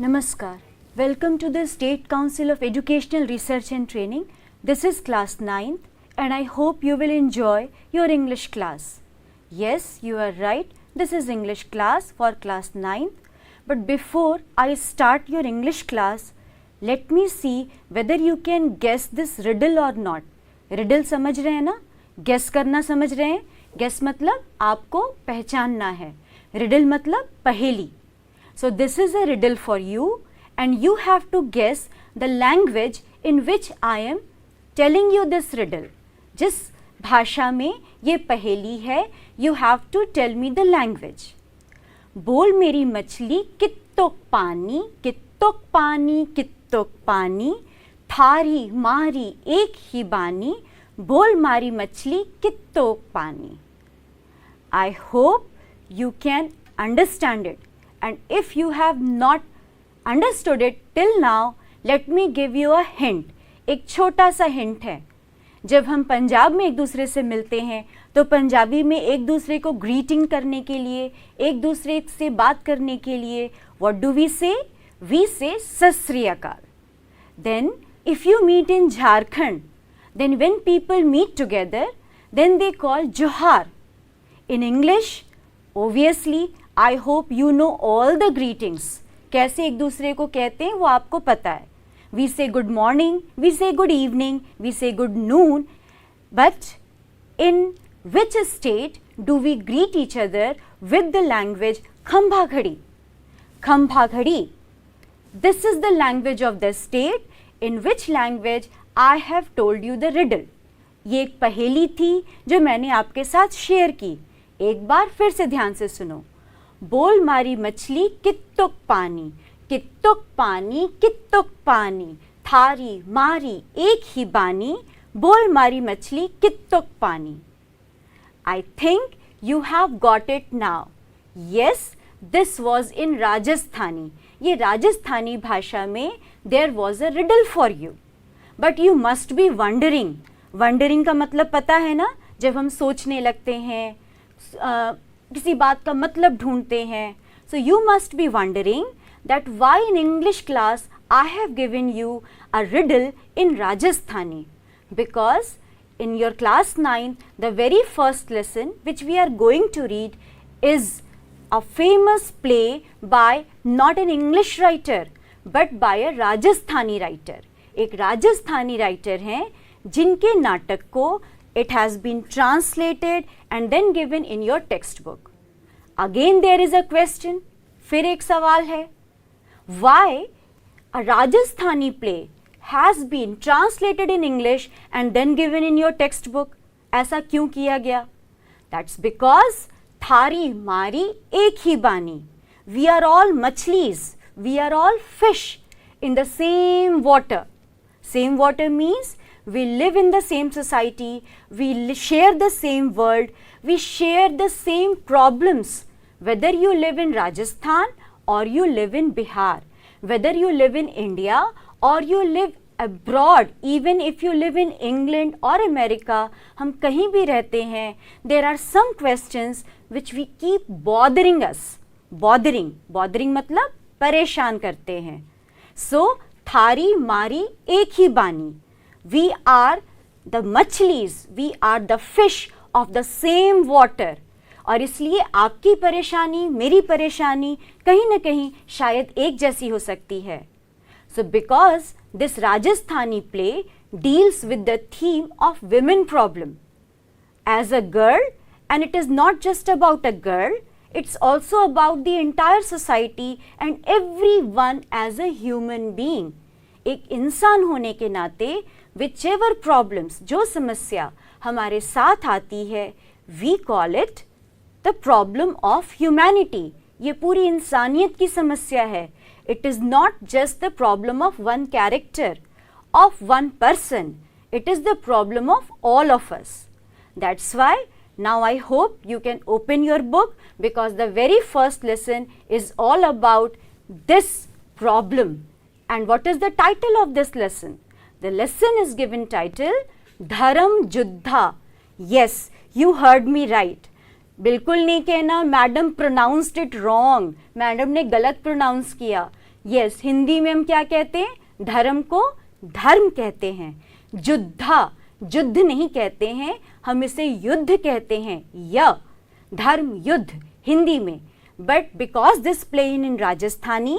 Namaskar. Welcome to the State Council of Educational Research and Training. This is class 9th and I hope you will enjoy your English class. Yes, you are right. This is English class for class 9th. But before I start your English class, let me see whether you can guess this riddle or not. Riddle समझ रहे हैं ना? Guess करना समझ रहे हैं? Guess मतलब आपको पहचानना है. Riddle मतलब पहेली. So this is a riddle for you and you have to guess the language in which I am telling you this riddle. जिस भाषा में ये पहेली है, you have to tell me the language. बोल मेरी मछली कित्तोक पानी, कित्तोक पानी, कित्तोक पानी, थारी मारी एक ही बानी, बोल मारी मछली कित्तोक पानी. I hope you can understand it. And if you have not understood it till now, let me give you a hint. एक छोटा सा hint है. जब हम पंजाब में एक दूसरे से मिलते हैं तो पंजाबी में एक दूसरे को greeting करने के लिए, एक दूसरे से बात करने के लिए what do we say? We say सत श्री अकाल. Then if you meet in Jharkhand, then when people meet together, then they call Johar. In English, obviously, I hope you know all the greetings. कैसे एक दूसरे को कहते हैं वो आपको पता है. We say good morning, we say good evening, we say good noon. But in which state do we greet each other with the language खंभा घड़ी? खंभा घड़ी. This is the language of the state in which language I have told you the riddle. ये एक पहेली थी जो मैंने आपके साथ शेयर की. एक बार फिर से ध्यान से सुनो. बोल मारी मछली कित्तुक पानी, कित्तुक पानी, कित्तुक पानी, थारी मारी एक ही बानी, बोल मारी मछली कित्तुक पानी. I think you have got it now. Yes, this was in Rajasthani. ये राजस्थानी भाषा में there was a riddle for you. But you must be wondering. Wondering का मतलब पता है ना? जब हम सोचने लगते हैं, किसी बात का मतलब ढूंढते हैं. So you must be wondering that why in English class I have given you a riddle in Rajasthani. Because in your class 9, the very first lesson which we are going to read is a famous play by not an English writer but by a Rajasthani writer. एक Rajasthani writer हैं जिनके नाटक को it has been translated and then given in your textbook. Again there is a question. फिर एक सवाल है. Why a Rajasthani play has been translated in English and then given in your textbook? ऐसा क्यों किया गया? That's because थारी मारी एक ही बानी. We are all मछलीज. We are all fish in the same water. Same water means we live in the same society, we share the same world, we share the same problems. Whether you live in Rajasthan or you live in Bihar, whether you live in India or you live abroad, even if you live in England or America, हम कहीं भी रहते हैं, there are some questions which we keep bothering us. Bothering मतलब परेशान करते हैं. So, थारी मारी एक ही बानी. We are the मछलीज, we are the fish of the same water. और इसलिए आपकी परेशानी, मेरी परेशानी कहीं ना कहीं शायद एक जैसी हो सकती है. So because this Rajasthani play deals with the theme of women problem. As a girl, and it is not just about a girl, it's also about the entire society and everyone as a human being. एक इंसान होने के नाते whichever problems, जो समस्या हमारे साथ आती है, we call it the problem of humanity. ये पूरी इंसानियत की समस्या है. It is not just the problem of one character, of one person. It is the problem of all of us. That's why now I hope you can open your book because the very first lesson is all about this problem. And what is the title of this lesson? The lesson is given title Dharam Juddha. Yes, you heard me right. बिल्कुल नहीं कहना madam pronounced it wrong, madam ने गलत pronounce किया. Yes, Hindi में हम क्या कहते हैं? धर्म को धर्म कहते हैं। युद्धा, युद्ध नहीं कहते हैं, हम इसे युद्ध कहते हैं। धर्म युद्ध हिंदी में, but because this play in Rajasthani,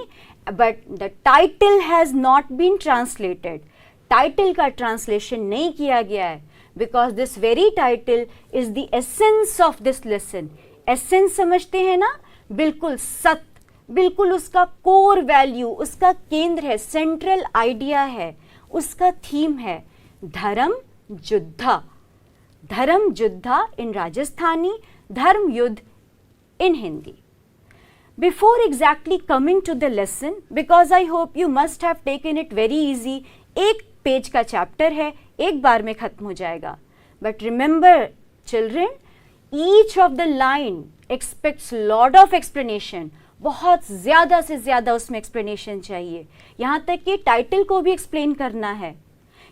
but the title has not been translated, title का ट्रांसलेशन नहीं किया गया है, because this very title is the essence of this lesson. Essence समझते हैं ना, बिल्कुल सत्य, बिल्कुल उसका कोर वैल्यू, उसका केंद्र है, सेंट्रल आइडिया है, उसका थीम है धर्म युद्धा। धर्म युद्धा इन राजस्थानी, धर्म युद्ध in Hindi. Before exactly coming to the lesson, because I hope you must have taken it very easy, एक पेज का चैप्टर है, एक बार में खत्म हो जाएगा. But remember children, each of the line expects lot of explanation. बहुत ज़्यादा से ज़्यादा उसमें explanation चाहिए, यहाँ तक कि टाइटल को भी एक्सप्लेन करना है.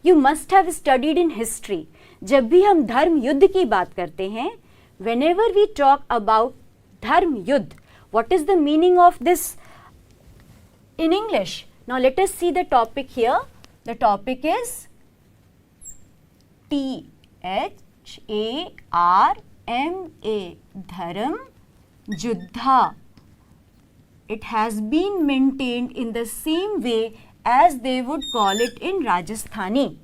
You must have studied in history. जब भी हम धर्म युद्ध की बात करते हैं, whenever we talk about धर्म युद्ध, what is the meaning of this in English? Now let us see the topic here. The topic is THARMA, धर्म युद्धा. It has been maintained in the same way as they would call it in Rajasthani.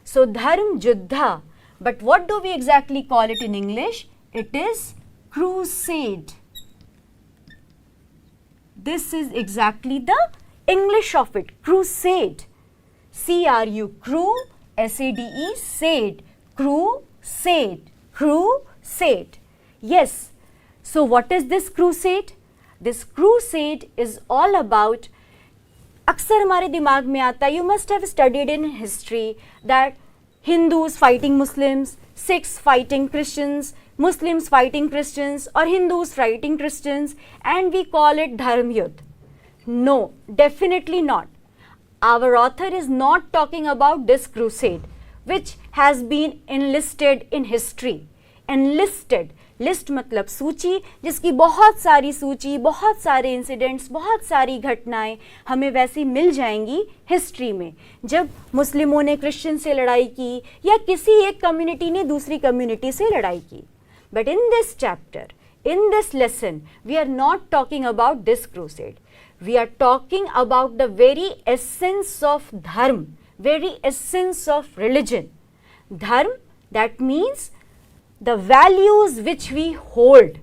So dharm yuddha, but what do we exactly call it in English? It is crusade. This is exactly the English of it, crusade. C-R-U, crew, S-A-D-E, sade, crusade, crusade. Yes, so what is this crusade? This crusade is all about, अक्सर हमारे दिमाग में आता है, you must have studied in history that Hindus fighting Muslims, Sikhs fighting Christians, Muslims fighting Christians, or Hindus fighting Christians, and we call it Dharm Yudh. No, definitely not. Our author is not talking about this crusade, which has been enlisted in history. Enlisted, list मतलब सूची, जिसकी बहुत सारी सूची, बहुत सारे incidents, बहुत सारी घटनाएं हमें वैसी मिल जाएंगी हिस्ट्री में. जब मुस्लिमों ने क्रिश्चियन से लड़ाई की या किसी एक कम्युनिटी ने दूसरी कम्युनिटी से लड़ाई की. But in this chapter, in this lesson, we are not talking about this crusade. We are talking about the very essence of dharma, very essence of religion. Dharma, that means the values which we hold.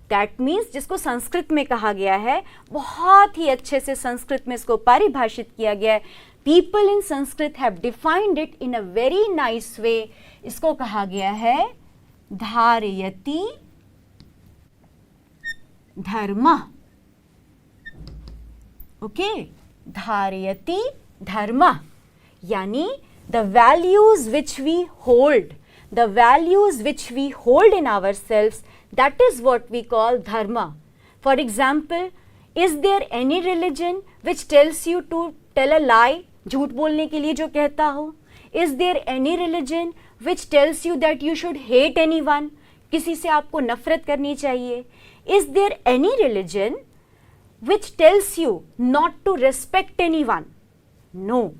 That means जिसको संस्कृत में कहा गया है, बहुत ही अच्छे से संस्कृत में इसको परिभाषित किया गया है. People in Sanskrit have defined it in a very nice way. इसको कहा गया है धारयति धर्म. ओके, धारयति धर्म यानी the values which we hold, the values which we hold in ourselves, that is what we call dharma. For example, is there any religion which tells you to tell a lie, झूठ बोलने के लिए जो कहता हो? Is there any religion which tells you that you should hate anyone, किसी से आपको नफरत करनी चाहिए? Is there any religion which tells you not to respect anyone? No,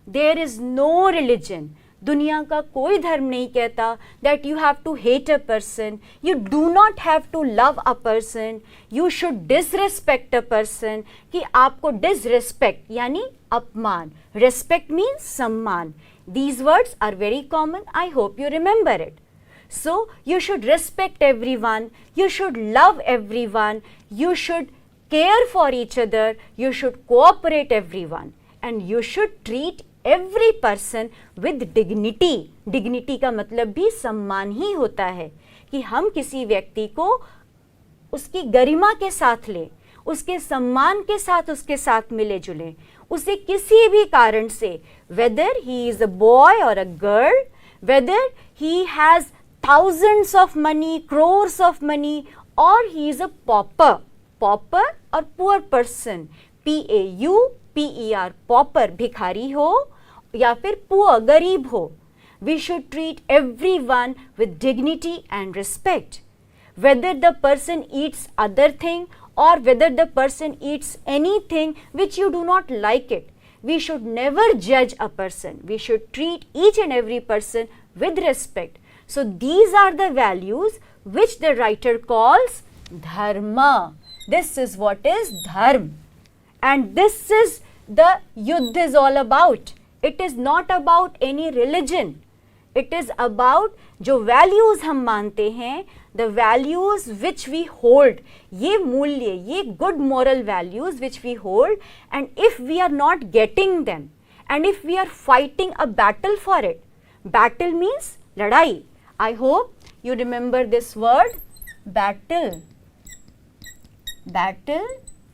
there is no religion. दुनिया का कोई धर्म नहीं कहता that you have to hate a person, you do not have to love a person, you should disrespect a person, कि आपको disrespect यानी अपमान, respect means सम्मान. These words are very common, I hope you remember it. So you should respect everyone, you should love everyone, you should care for each other, you should cooperate everyone, and you should treat every person with dignity. Dignity का मतलब भी सम्मान ही होता है कि हम किसी व्यक्ति को उसकी गरिमा के साथ लें, उसके सम्मान के साथ उसके साथ मिले जुले, उसे किसी भी कारण से, whether he is a boy or a girl, whether he has thousands of money, crores of money, or he is a pauper. Pauper और poor person, P-A-U-P-E-R, pauper भिखारी हो या फिर poor गरीब हो. We should treat everyone with dignity and respect. Whether the person eats other thing or whether the person eats anything which you do not like it. We should never judge a person. We should treat each and every person with respect. So these are the values which the writer calls dharma. This is what is dharma. And this is the Yuddha is all about. It is not about any religion. It is about जो values हम मानते हैं, the values which we hold, ये मूल्य, ये good moral values which we hold, and if we are not getting them, and if we are fighting a battle for it, battle means लड़ाई. I hope you remember this word, battle. Battle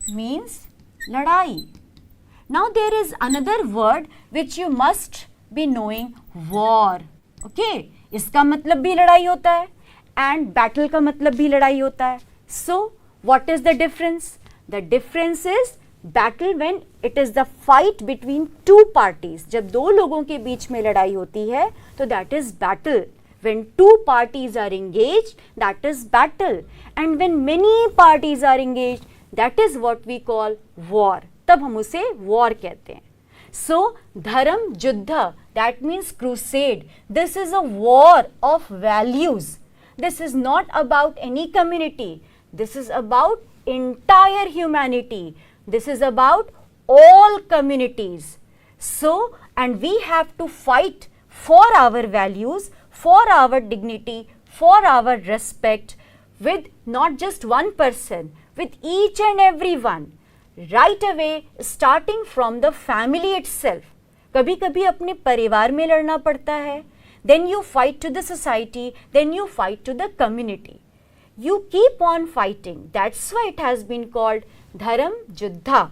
means लड़ाई. Now there is another word which you must be knowing, war. Okay, इसका मतलब भी लड़ाई होता है and battle का मतलब भी लड़ाई होता है. So what is the difference? The difference is battle when it is the fight between two parties. जब दो लोगों के बीच में लड़ाई होती है तो that is battle. When two parties are engaged, that is battle. And when many parties are engaged, that is what we call war. तब हम उसे war कहते हैं. So, Dharam Juddha, that means crusade. This is a war of values. This is not about any community. This is about entire humanity. This is about all communities. So, and we have to fight for our values, for our dignity, for our respect with not just one person, with each and every one. Right away, starting from the family itself. कभी कभी अपने परिवार में लड़ना पड़ता है. Then you fight to the society. Then you fight to the community. You keep on fighting. That's why it has been called Dharam Juddha.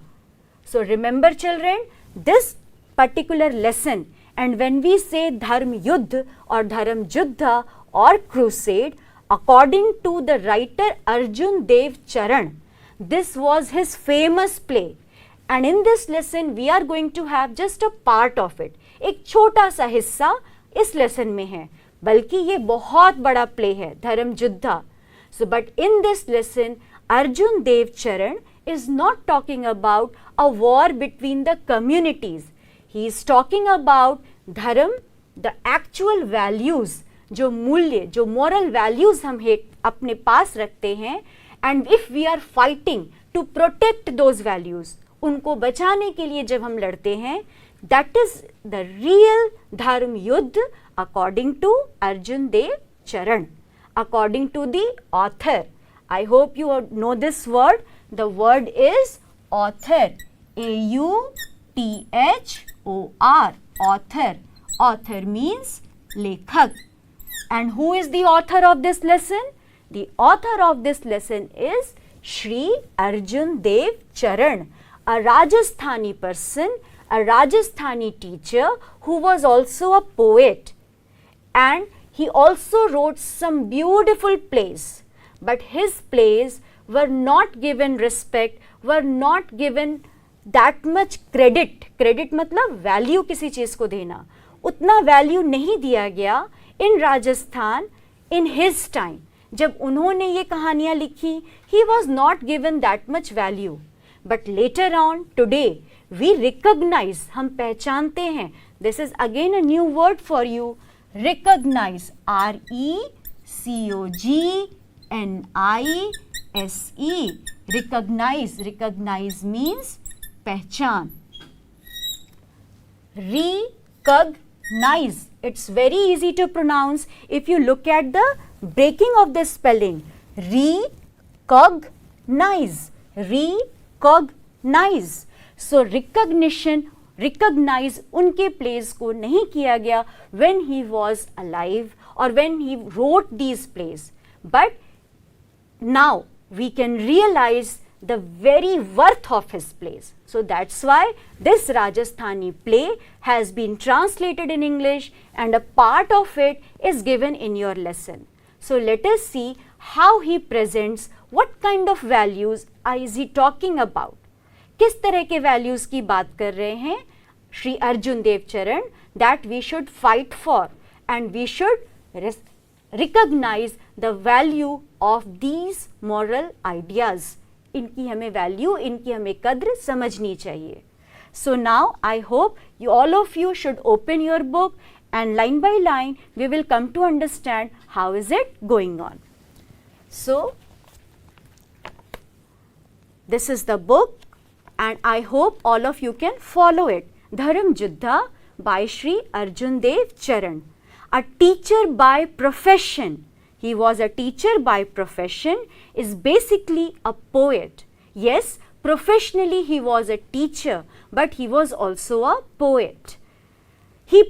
So remember, children, this particular lesson. And when we say Dharm Yuddh or Dharam Juddha or crusade, according to the writer Arjun Dev Charan, this was his famous play. And in this lesson we are going to have just a part of it. एक छोटा सा हिस्सा इस lesson में है, बल्कि ये बहुत बड़ा प्ले है, धर्म जुद्धा. So but in this lesson Arjun Dev Charan is not talking about a war between the communities. He is talking about धर्म, the actual values, जो मूल्य, जो moral values हम अपने पास रखते हैं. And if we are fighting to protect those values, उनको बचाने के लिए जब हम लड़ते हैं, that is the real Dharm Yuddh according to Arjun Dev Charan, according to the author. I hope you know this word. The word is author. A-U-T-H-O-R. Author. Author means lekhak. And who is the author of this lesson? The author of this lesson is Shri Arjun Dev Charan, a Rajasthani person, a Rajasthani teacher who was also a poet. And he also wrote some beautiful plays. But his plays were not given respect, were not given that much credit. Credit मतलब value किसी चीज़ को देना. उतना value नहीं दिया गया in Rajasthan in his time. जब उन्होंने ये कहानियाँ लिखी, he was not given that much value. But later on, today, we recognize, हम पहचानते हैं. This is again a new word for you. Recognize. R-E-C-O-G-N-I-S-E. Recognize. Recognize means पहचान. Recognize. It's very easy to pronounce if you look at the breaking of the spelling. Recognize. Recognize. So recognition, recognize उनके plays को नहीं किया गया when he was alive or when he wrote these plays. But now we can realize the very worth of his plays. So that's why this Rajasthani play has been translated in English and a part of it is given in your lesson. So let us see how he presents, what kind of values is he talking about. किस तरह के values की बात कर रहे हैं श्री अर्जुन देव चरण, that we should fight for and we should recognize the value of these moral ideas इनकी हमें वैल्यू, इनकी हमें कद्र समझनी चाहिए. So now I hope you all of you should open your book and line by line we will come to understand how is it going on. So this is the book and I hope all of you can follow it. Dharam Juddha by Shri Arjun Dev Charan. A teacher by profession. He was a teacher by profession, is basically a poet. Yes, professionally he was a teacher, but he was also a poet. His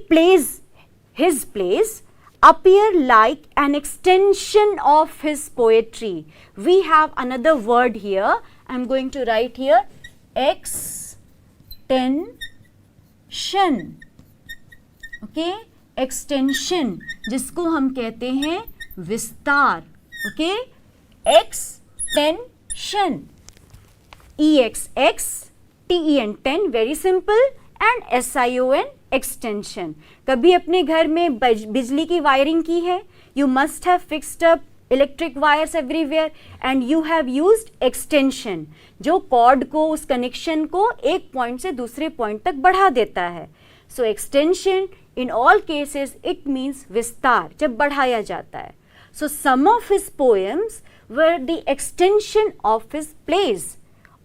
plays appear like an extension of his poetry. We have another word here. I am going to write here extension. Okay, extension जिसको हम कहते हैं विस्तार. Okay, extension. EXXTEN 10 very simple and SION extension. कभी अपने घर में बिजली की वायरिंग की है? You must have fixed up electric wires everywhere and you have used extension जो कॉर्ड को, उस कनेक्शन को एक पॉइंट से दूसरे पॉइंट तक बढ़ा देता है. So extension in all cases it means विस्तार, जब बढ़ाया जाता है. So some of his poems were the extension of his plays.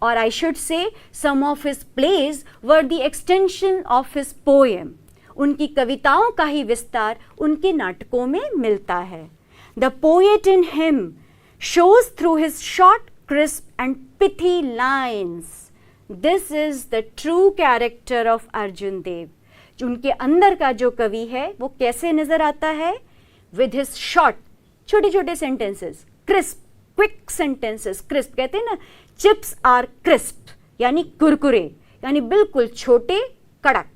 Or I should say some of his plays were the extension of his poem. उनकी कविताओं का ही विस्तार उनके नाटकों में मिलता है. The poet in him shows through his short, crisp and pithy lines. This is the true character of Arjun Dev. उनके अंदर का जो कवि है वो कैसे नजर आता है? With his short, छोटे छोटे sentences, crisp, quick sentences. Crisp कहते हैं ना, चिप्स आर क्रिस्प यानी कुरकुरे, यानी बिल्कुल छोटे कड़क.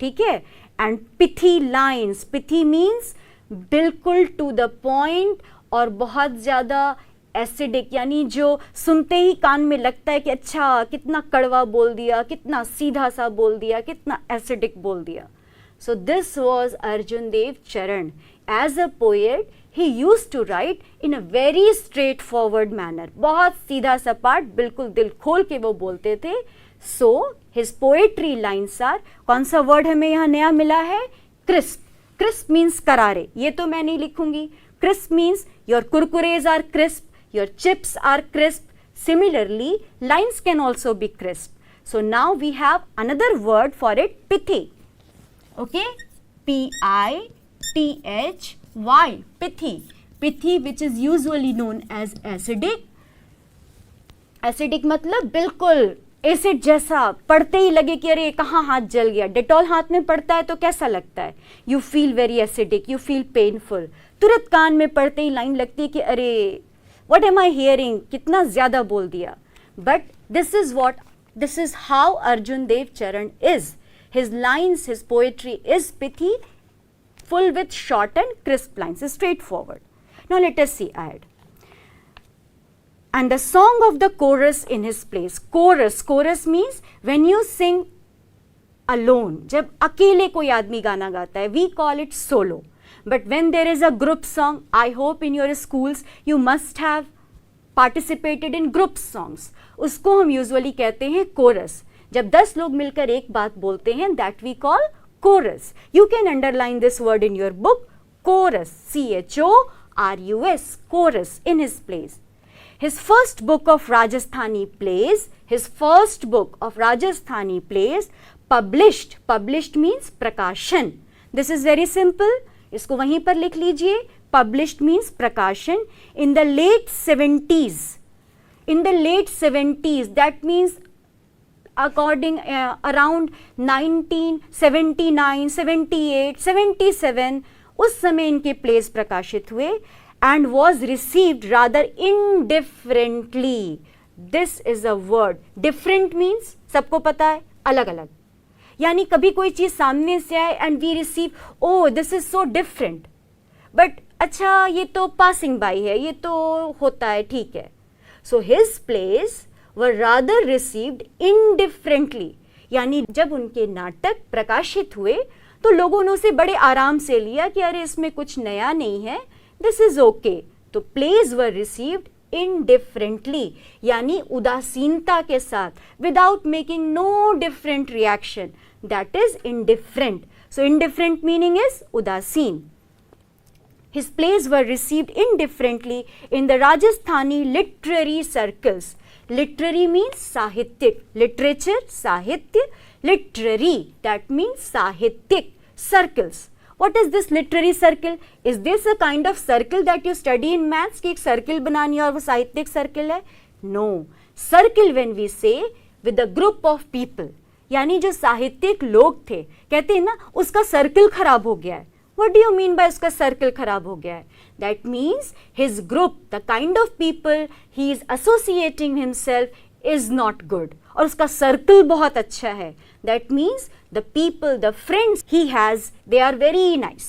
ठीक है. And pithy lines. Pithy means बिल्कुल टू द पॉइंट और बहुत ज़्यादा एसिडिक, यानी जो सुनते ही कान में लगता है कि अच्छा कितना कड़वा बोल दिया, कितना सीधा सा बोल दिया, कितना एसिडिक बोल दिया. So this was Arjun Dev Charan. As a poet he used to write in a very straightforward manner. बहुत सीधा सपाट, बिल्कुल दिल खोल के वो बोलते थे. So his poetry lines are, कौन सा वर्ड हमें यहाँ नया मिला है? Crisp. Crisp means करारे. ये तो मैं नहीं लिखूंगी. Crisp means your kurkures are crisp, your chips are crisp. Similarly, lines can also be crisp. So now we have another word for it, pithy. Okay, PITHY, pithy. Pithy, which is usually known as acidic. Acidic मतलब बिल्कुल acid जैसा, पढ़ते ही लगे कि अरे कहाँ हाथ जल गया. डेटॉल हाथ में पड़ता है तो कैसा लगता है? You feel very acidic, you feel painful. तुरंत कान में पढ़ते ही लाइन लगती है कि अरे व्हाट एम आई हियरिंग, कितना ज़्यादा बोल दिया. But this is how Arjun Dev Charan is. His lines, his poetry is pithy, full with short and crisp lines, straightforward. Now let us see ahead. And the song of the chorus in his plays. Chorus means when you sing alone. जब अकेले कोई आदमी गाना गाता है, we call it solo. But when there is a group song, I hope in your schools you must have participated in group songs. उसको हम usually कहते हैं chorus. जब 10 लोग मिलकर एक बात बोलते हैं, that we call chorus. You can underline this word in your book, chorus, CHORUS, chorus in his plays. His first book of Rajasthani plays, published means प्रकाशन. This is very simple. इसको वहीं पर लिख लीजिए. Published means प्रकाशन. In the late 70s, that means according around 1979, 78, 77 उस समय इनके प्लेस प्रकाशित हुए. and was received rather indifferently. This is a word. Different means सबको पता है अलग अलग, यानी कभी कोई चीज़ सामने से आए and we receive, oh this is so different, but अच्छा ये तो passing by है, ये तो होता है, ठीक है. So his plays were rather received indifferently, यानी जब उनके नाटक प्रकाशित हुए तो लोगों ने उसे बड़े आराम से लिया कि अरे इसमें कुछ नया नहीं है, this is okay. तो plays were received indifferently, यानी उदासीनता के साथ, without making no different reaction, that is indifferent. So indifferent meaning is उदासीन. His plays were received indifferently in the Rajasthani literary circles. Literary means साहित्यिक, literature साहित्य, literary that means साहित्यिक, circles. What is this literary circle? Is this a kind of circle that you study in maths कि एक circle बनानी है और वो साहित्यिक circle है? No. Circle when we say with a group of people, यानी जो साहित्यिक लोग थे, कहते हैं ना उसका circle खराब हो गया है. What do you mean by उसका circle खराब हो गया है? That means his group, the kind of people he is associating himself is not good. और उसका circle बहुत अच्छा है. That means the people, the friends he has, they are very nice.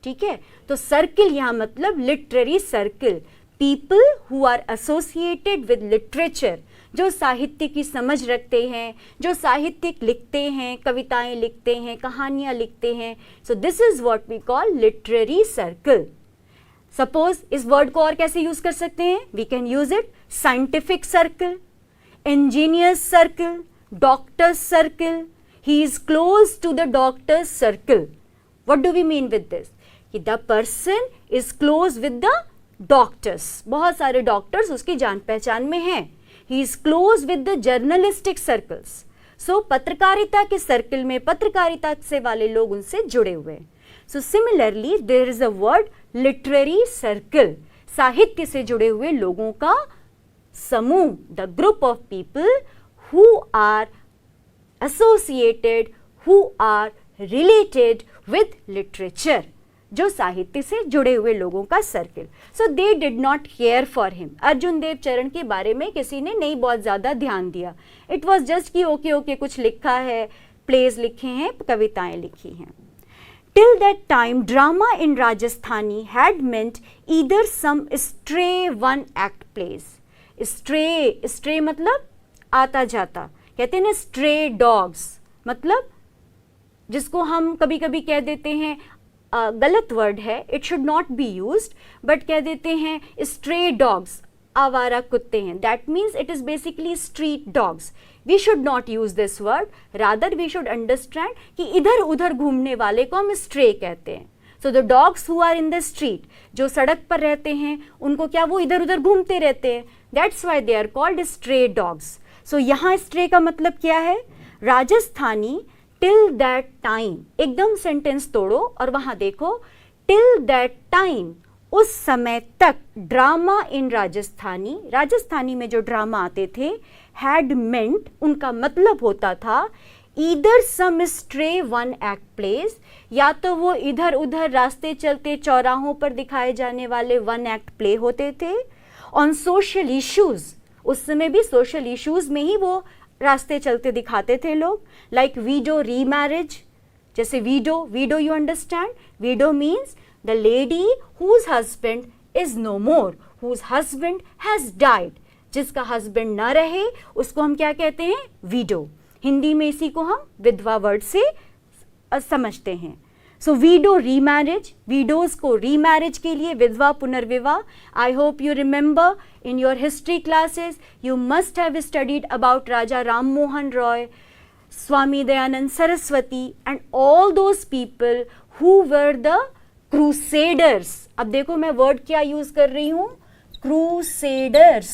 ठीक है, तो circle यहाँ मतलब literary circle, people who are associated with literature, जो साहित्य की समझ रखते हैं, जो साहित्यिक लिखते हैं, कविताएं लिखते हैं, कहानियाँ लिखते हैं. So this is what we call literary circle. Suppose इस word को और कैसे use कर सकते हैं? We can use it scientific circle, engineer's circle, doctor's circle. He is close to the doctor's circle. What do we mean with this? कि the person is close with the doctors. बहुत सारे doctors उसकी जान पहचान में हैं. He is close with the journalistic circles. So पत्रकारिता के सर्कल में पत्रकारिता से वाले लोग उनसे जुड़े हुए हैं. So similarly there is a word literary circle. साहित्य से जुड़े हुए लोगों का समूह, the group of people who are associated, who are related with literature, जो साहित्य से जुड़े हुए लोगों का circle. So they did not care for him. Arjun Dev Charan के बारे में किसी ने नहीं बहुत ज़्यादा ध्यान दिया. इट वॉज जस्ट कि ओके ओके कुछ लिखा है, प्लेज लिखे हैं, कविताएं लिखी हैं. Till that time drama in Rajasthani had meant either some stray one act plays. Stray मतलब आता जाता, कहते हैं ना स्ट्रे डॉग्स, मतलब जिसको हम कभी कभी कह देते हैं गलत वर्ड है, it should not be used, but कह देते हैं स्ट्रे डॉग्स, आवारा कुत्ते हैं. That means it is basically street dogs. We should not use this word, rather we should understand कि इधर उधर घूमने वाले को हम स्ट्रे कहते हैं. So the dogs who are in the street, जो सड़क पर रहते हैं उनको क्या वो इधर उधर घूमते रहते हैं, that's why they are called stray dogs. So यहाँ स्ट्रे का मतलब क्या है? राजस्थानी टिल दैट टाइम, एकदम सेंटेंस तोड़ो और वहां देखो टिल दैट टाइम, उस समय तक, ड्रामा इन राजस्थानी, राजस्थानी में जो ड्रामा आते थे, हैड मेंट, उनका मतलब होता था either some stray one act place, या तो वो इधर उधर रास्ते चलते चौराहों पर दिखाए जाने वाले वन एक्ट प्ले होते थे. ऑन सोशल इश्यूज, उस समय भी सोशल इश्यूज में ही वो रास्ते चलते दिखाते थे लोग. लाइक वीडो रीमैरिज, जैसे widow you understand, widow means the lady whose husband is no more, whose husband has died, जिसका हस्बैंड ना रहे उसको हम क्या कहते हैं? वीडो. हिंदी में इसी को हम विधवा वर्ड से समझते हैं. सो वीडो रीमैरिज, वीडोज को रीमैरिज के लिए विधवा पुनर्विवाह. I hope you remember in your history classes you must have studied about Raja Ram Mohan Roy, Swami Dayanand Saraswati and all those people who were the crusaders. अब देखो मैं word क्या use कर रही हूँ? Crusaders.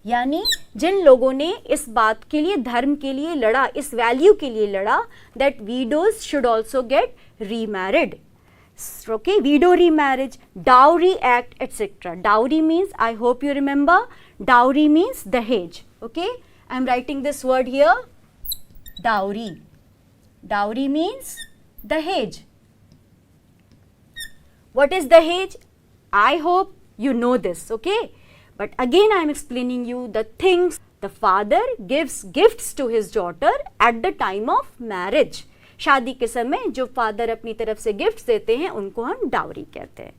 यानी जिन लोगों ने इस बात के लिए, धर्म के लिए लड़ा, इस वैल्यू के लिए लड़ा that widows should also get remarried. Okay, widow remarriage, dowry act, etc. Dowry means, I hope you remember, dowry means dahej. Okay, I am writing this word here, dowry. Dowry means dahej. What is dahej? I hope you know this. Okay, but again I am explaining you the things the father gives gifts to his daughter at the time of marriage. शादी के समय जो father अपनी तरफ से gifts देते हैं उनको हम डावरी कहते हैं.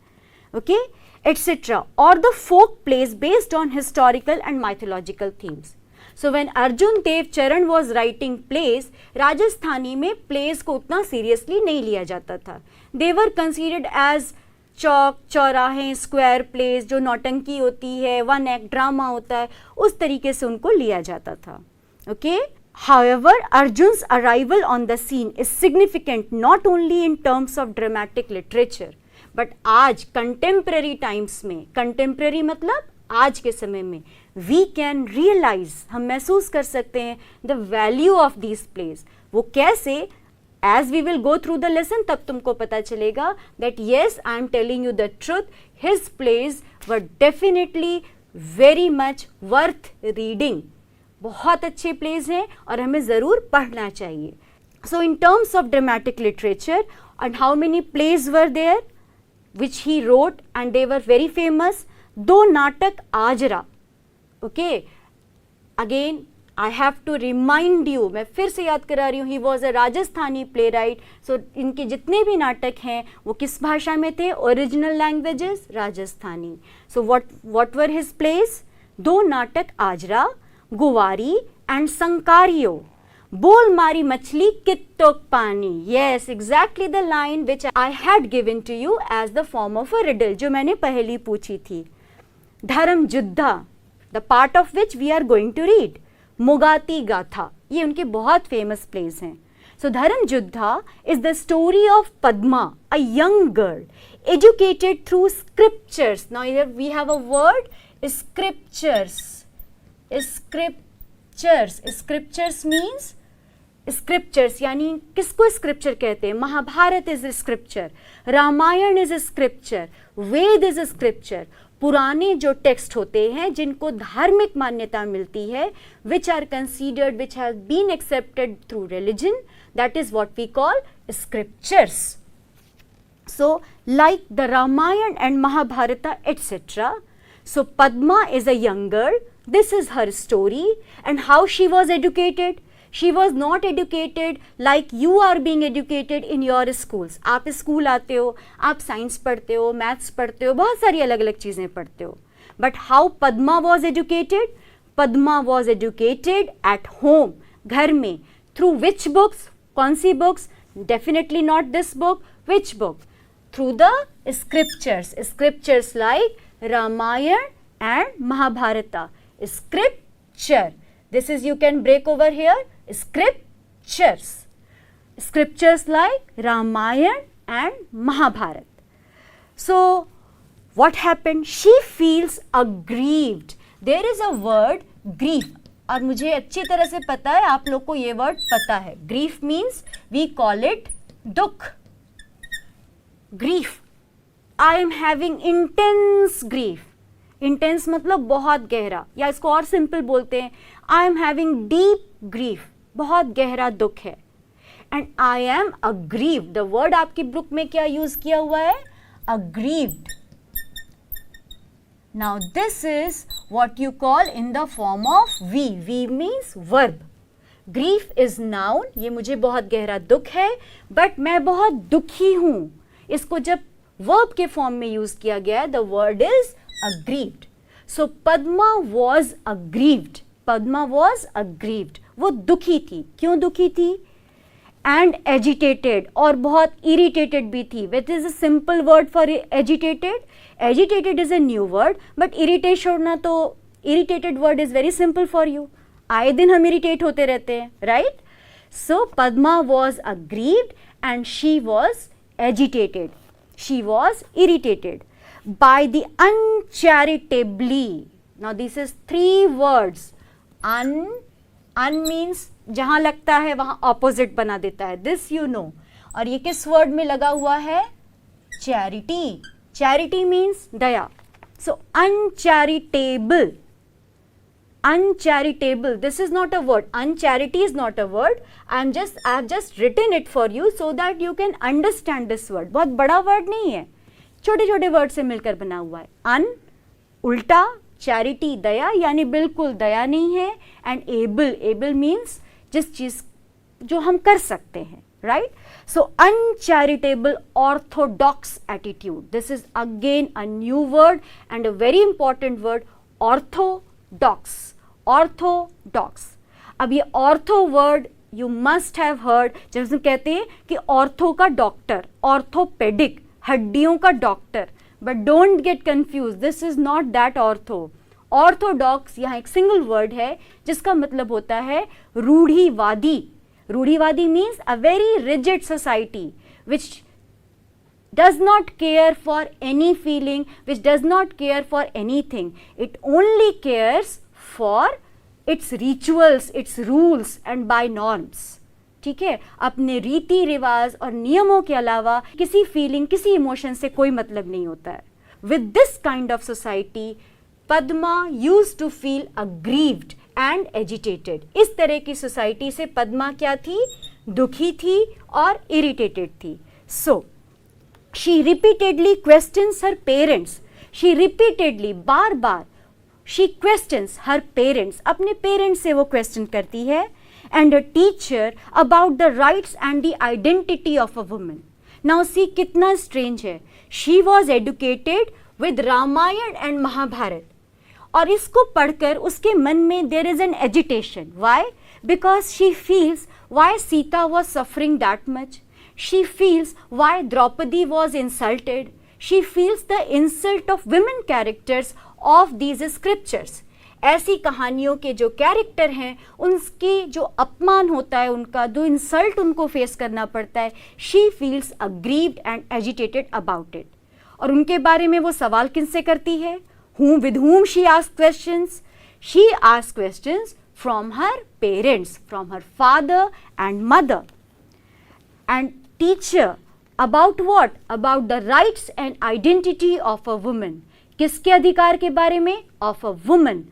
Okay, etcetera. और the folk plays based on historical and mythological themes. So when Arjun Dev Charan was writing place, Rajasthani में प्लेस को उतना सीरियसली नहीं लिया जाता था. दे वर कंसीडर्ड एज चौक चौराहे, स्क्वायर प्लेस, जो नौटंकी होती है, वन एक्ट ड्रामा होता है, उस तरीके से उनको लिया जाता था. Okay. However, Arjun's arrival on the scene is significant not only in terms of dramatic literature, but आज contemporary times में, contemporary मतलब आज के समय में, we can realize, हम महसूस कर सकते हैं the value of these plays. वो कैसे? As we will go through the lesson, तब तुमको पता चलेगा that yes, I am telling you the truth, his plays were definitely very much worth reading. बहुत अच्छे प्लेज हैं और हमें ज़रूर पढ़ना चाहिए. So in terms of dramatic literature, and how many plays were there which he wrote and they were very famous. 2 नाटक आजरा. Okay, again I have to remind you, मैं फिर से याद करा रही हूँ, he was a Rajasthani playwright. So इनके जितने भी नाटक हैं वो किस भाषा में थे? Original languages Rajasthani. So what were his plays? 2 नाटक आजरा, गुवारी एंड संकारियो. बोल मारी मछली कित्तोक पानी. Yes, exactly the line which I had given to you as the form of a riddle, जो मैंने पहली पूछी थी. Dharma Yuddha, the part of which we are going to read. Mugati Gatha, ये उनके बहुत फेमस प्लेस हैं. So Dharma Yuddha is the story of Padma, a young girl educated through scriptures. Now we have a word, scriptures. Scriptures means, scriptures यानी किसको scripture कहते हैं? Mahabharata is scripture, Ramayana is scripture, Veda is scripture. पुराने जो टेक्स्ट होते हैं जिनको धार्मिक मान्यता मिलती है, which are considered, which have been accepted through religion, that is what we call scriptures. So like the Ramayana and Mahabharata etcetera. So Padma is a young girl. This is her story. And how she was educated? She was not educated like you are being educated in your schools. आप school आते हो, आप science पढ़ते हो, maths पढ़ते हो, बहुत सारी अलग अलग चीज़ें पढ़ते हो. But how Padma was educated? Padma was educated at home, घर में. Through which books? कौन सी books? Definitely not this book. Which book? Through the scriptures. Scriptures like Ramayana and Mahabharata. Scripture. This is, you can break over here, scriptures. Scriptures like Ramayana and Mahabharata. So what happened? She feels aggrieved. There is a word grief. और मुझे अच्छी तरह से पता है, आप लोग को ये वर्ड पता है. Grief means we call it दुख. Grief. I am having intense grief. Intense मतलब बहुत गहरा, या इसको और सिंपल बोलते हैं, I am having deep grief. बहुत गहरा दुख है. And I am aggrieved. The word आपकी बुक में क्या यूज किया हुआ है? Aggrieved. Now this is what you call in the form of we. We means verb. Grief is noun. ये मुझे बहुत गहरा दुख है, but मैं बहुत दुखी हूँ. इसको जब वर्ब के फॉर्म में यूज किया गया, the word is aggrieved. So Padma was aggrieved. Padma was aggrieved. वो दुखी थी. क्यों दुखी थी? एंड एजिटेटेड, और बहुत इरिटेटेड भी थी. Which is a simple word for agitated. Agitated is a new word, but irritate होना, तो irritated word is very simple for you. आए दिन हम इरिटेट होते रहते हैं, right? So Padma was aggrieved and she was agitated. She was irritated by the uncharitably. Now this is 3 words. Un means जहाँ लगता है वहाँ opposite बना देता है. This you know. और ये किस word में लगा हुआ है? Charity. Charity means Daya. So uncharitable. Uncharitable. This is not a word. Uncharity is not a word. I have just written it for you so that you can understand this word. बहुत बड़ा word नहीं है, छोटे छोटे word से मिलकर बना हुआ है. Un उल्टा, charity दया, यानी बिल्कुल दया नहीं है. And able, able means जिस चीज जो हम कर सकते हैं, right? So uncharitable orthodox attitude. This is again a new word and a very important word. Orthodox. Orthodox. अब ये ortho word you must have heard. जब हम कहते हैं कि ऑर्थो का डॉक्टर, ऑर्थोपेडिक, हड्डियों का doctor, but don't get confuse, this is not that ortho. Orthodox यहाँ एक सिंगल वर्ड है जिसका मतलब होता है रूढ़िवादी। रूढ़िवादी means a very rigid society which does not care for any feeling, which does not care for anything. It only cares for its rituals, its rules and by norms. ठीक है, अपने रीति रिवाज और नियमों के अलावा किसी फीलिंग, किसी इमोशन से कोई मतलब नहीं होता है। With this kind of society, Padma used to feel aggrieved and agitated. इस तरह की सोसाइटी से पद्मा क्या थी? दुखी थी और इरिटेटेड थी। So, she repeatedly questions her parents. She repeatedly, bar bar, she questions her parents. अपने पेरेंट्स से वो क्वेश्चन करती है and a teacher about the rights and the identity of a woman. Now see कितना strange है। She was educated with Ramayan and Mahabharat, और इसको पढ़कर उसके मन में there is an agitation. Why? Because she feels why Sita was suffering that much. She feels why Draupadi was insulted. She feels the insult of women characters of these scriptures. ऐसी कहानियों के जो कैरेक्टर हैं उनकी जो अपमान होता है, उनका जो इंसल्ट उनको फेस करना पड़ता है, she feels aggrieved and agitated about it. और उनके बारे में वो सवाल किनसे करती है? With whom she asks questions? She asks questions from her parents, from her father and mother. And teacher about what? About the rights and identity of a woman. किसके अधिकार के बारे में? Of a woman.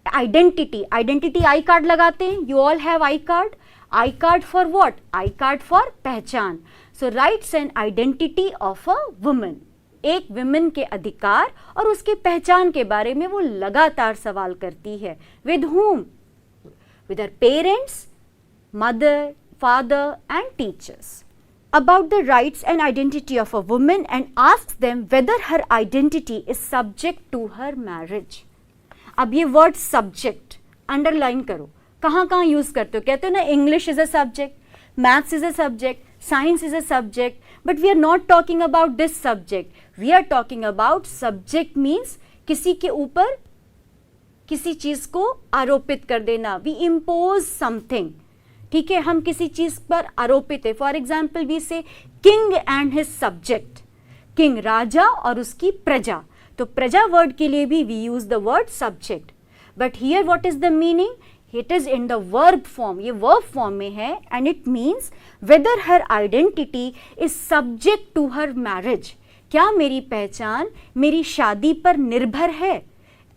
Identity. Identity I card लगाते हैं. You all have I card. I card for what? I card for पहचान. So rights and identity of a woman. एक women के अधिकार और उसकी पहचान के बारे में वो लगातार सवाल करती है। With whom? With her parents, mother, father and teachers. About the rights and identity of a woman and asks them whether her identity is subject to her marriage. अब ये वर्ड सब्जेक्ट अंडरलाइन करो, कहाँ कहाँ use करते हो? कहते हो ना English is a subject, maths is a subject, science is a subject, but we are not talking about this subject. We are talking about subject means किसी के ऊपर किसी चीज को आरोपित कर देना. We impose something. ठीक है, हम किसी चीज पर आरोपित है. For example we say king and his subject. King राजा और उसकी प्रजा. तो प्रजा वर्ड के लिए भी we use the word subject. But here what is the meaning? It is in the verb form. ये वर्ब फॉर्म में है and it means whether her identity is subject to her marriage. क्या मेरी पहचान मेरी शादी पर निर्भर है?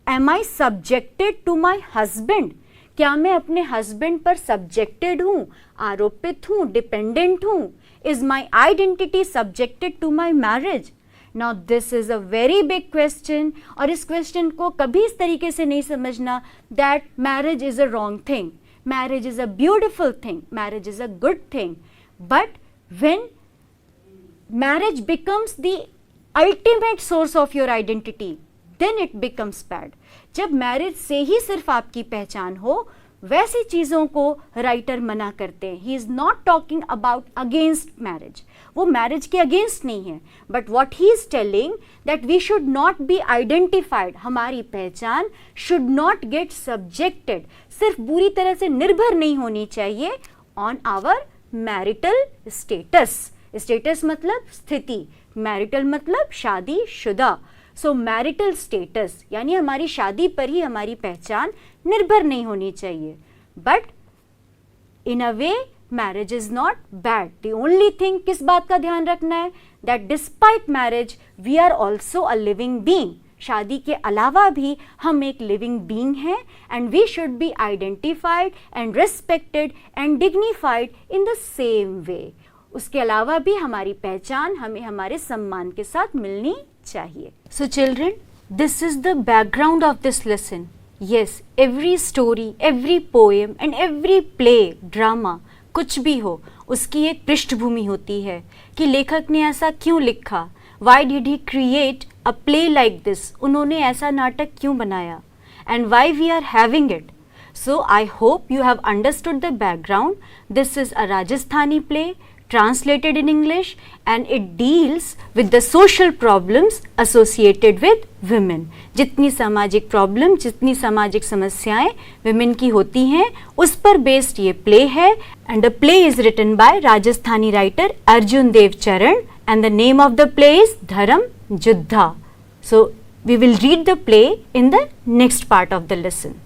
Am I subjected to my husband. क्या मैं अपने हस्बैंड पर सब्जेक्टेड हूँ, आरोपित हूँ, डिपेंडेंट हूँ? Is my identity subjected to my marriage? Now this is a very big question. और इस क्वेश्चन को कभी इस तरीके से नहीं समझना that marriage is a wrong thing. Marriage is a beautiful thing, marriage is a good thing. But when marriage becomes the ultimate source of your identity, then it becomes bad. जब marriage से ही सिर्फ आपकी पहचान हो, वैसी चीज़ों को राइटर मना करते हैं. He is not talking about against marriage. वो मैरिज के अगेंस्ट नहीं है, but what he is telling that we should not be identified. हमारी पहचान शुड नॉट गेट सब्जेक्टेड, सिर्फ बुरी तरह से निर्भर नहीं होनी चाहिए on our marital status. Status मतलब स्थिति, मैरिटल मतलब शादी शुदा. सो मैरिटल स्टेटस यानी हमारी शादी पर ही हमारी पहचान निर्भर नहीं होनी चाहिए. But in a way marriage is not bad. The only thing किस बात का ध्यान रखना है? That despite marriage we are also a living being. शादी के अलावा भी हम एक लिविंग बीइंग हैं and we should be identified and respected and dignified in the same way. उसके अलावा भी हमारी पहचान हमें हमारे सम्मान के साथ मिलनी चाहिए. So children, this is the background of this lesson. Yes, every story, every poem and every play, drama, कुछ भी हो, उसकी एक पृष्ठभूमि होती है कि लेखक ने ऐसा क्यों लिखा. Why did he create a play like this? उन्होंने ऐसा नाटक क्यों बनाया? And why we are having it? So I hope you have understood the background. This is a Rajasthani play translated in English, and it deals with the social problems associated with women. जितनी सामाजिक problem, जितनी सामाजिक समस्याएं women की होती हैं, उस पर बेस्ड ये प्ले है. And the play is written by Rajasthani writer Arjun Dev चरण, and the name of the play is धर्म युद्धा. So we will read the play in the next part of the lesson.